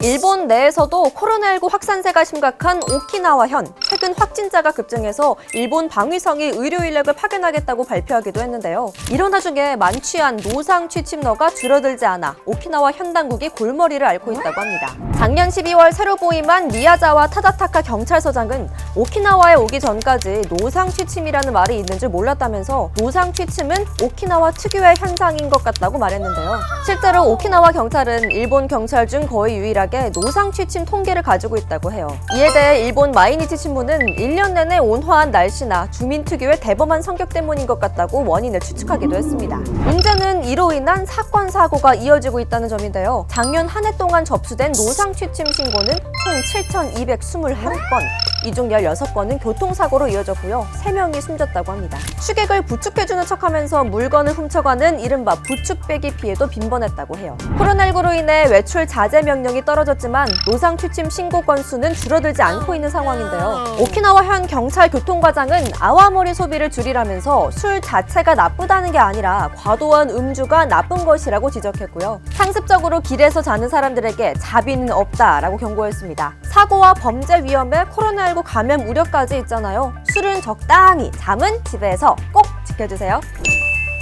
일본 내에서도 코로나19 확산세가 심각한 오키나와현, 최근 확진자가 급증해서 일본 방위성이 의료 인력을 파견하겠다고 발표하기도 했는데요. 이런 와중에 만취한 노상 취침너가 줄어들지 않아 오키나와 현 당국이 골머리를 앓고 있다고 합니다. 작년 12월 새로 부임한 미야자와 타다타카 경찰서장은 오키나와에 오기 전까지 노상 취침이라는 말이 있는 줄 몰랐다면서 노상 취침은 오키나와 특유의 현상인 것 같다고 말했는데요. 실제로 오키나와 경찰은 일본 경찰 중 거의 유일하게 노상 취침 통계를 가지고 있다고 해요. 이에 대해 일본 마이니치 신문은 1년 내내 온화한 날씨나 주민 특유의 대범한 성격 때문인 것 같다고 원인을 추측하기도 했습니다. 문제는 이로 인한 사건, 사고가 이어지고 있다는 점인데요. 작년 한 해 동안 접수된 노상 취침 신고는 총 7,221건, 이 중 16건은 교통사고로 이어졌고요. 3명이 숨졌다고 합니다. 취객을 부축해주는 척하면서 물건을 훔쳐가는 이른바 부축배기 피해도 빈번했다고 해요. 코로나19로 인해 외출 자제 명령이 떨어졌지만 노상 취침 신고 건수는 줄어들지 않고 있는 상황인데요. 오키나와 현 경찰 교통과장은 아와모리 소비를 줄이라면서 술 자체가 나쁘다는 게 아니라 과도한 음주가 나쁜 것이라고 지적했고요. 상습적으로 길에서 자는 사람들에게 자비는 없다라고 경고했습니다. 사고와 범죄 위험에 코로나19 감염 우려까지 있잖아요. 술은 적당히, 잠은 집에서 꼭 지켜주세요.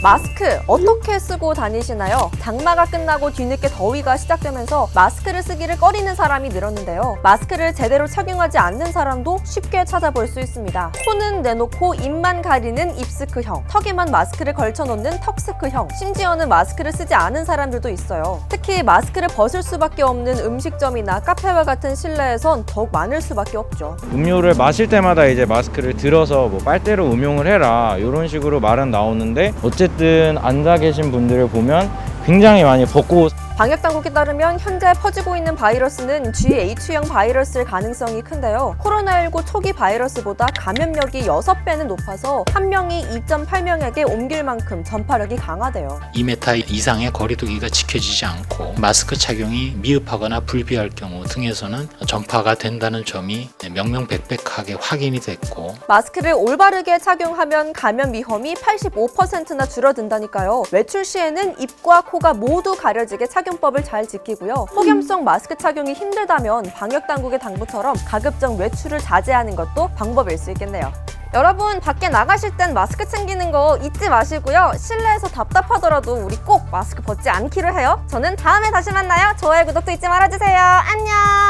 마스크 어떻게 쓰고 다니시나요? 장마가 끝나고 뒤늦게 더위가 시작되면서 마스크를 쓰기를 꺼리는 사람이 늘었는데요. 마스크를 제대로 착용하지 않는 사람도 쉽게 찾아볼 수 있습니다. 코는 내놓고 입만 가리는 입스크형, 턱에만 마스크를 걸쳐놓는 턱스크형, 심지어는 마스크를 쓰지 않은 사람들도 있어요. 특히 마스크를 벗을 수밖에 없는 음식점이나 카페와 같은 실내에선 더욱 많을 수밖에 없죠. 음료를 마실 때마다 이제 마스크를 들어서 뭐 빨대로 음용을 해라 이런 식으로 말은 나오는데 어쨌든 앉아 계신 분들을 보면 굉장히 많이 벗고 방역당국에 따르면 현재 퍼지고 있는 바이러스는 GH형 바이러스일 가능성이 큰데요. 코로나19 초기 바이러스보다 감염력이 6배는 높아서 한 명이 2.8명에게 옮길 만큼 전파력이 강하대요. 2m 이상의 거리두기가 지켜지지 않고 마스크 착용이 미흡하거나 불비할 경우 등에서는 전파가 된다는 점이 명명백백하게 확인이 됐고, 마스크를 올바르게 착용하면 감염 위험이 85%나 줄어든다니까요. 외출 시에는 입과 코가 모두 가려지게 착용법을 잘 지키고요. 폭염성 마스크 착용이 힘들다면 방역당국의 당부처럼 가급적 외출을 자제하는 것도 방법일 수 있겠네요. 여러분, 밖에 나가실 땐 마스크 챙기는 거 잊지 마시고요. 실내에서 답답하더라도 우리 꼭 마스크 벗지 않기로 해요. 저는 다음에 다시 만나요. 좋아요, 구독도 잊지 말아주세요. 안녕!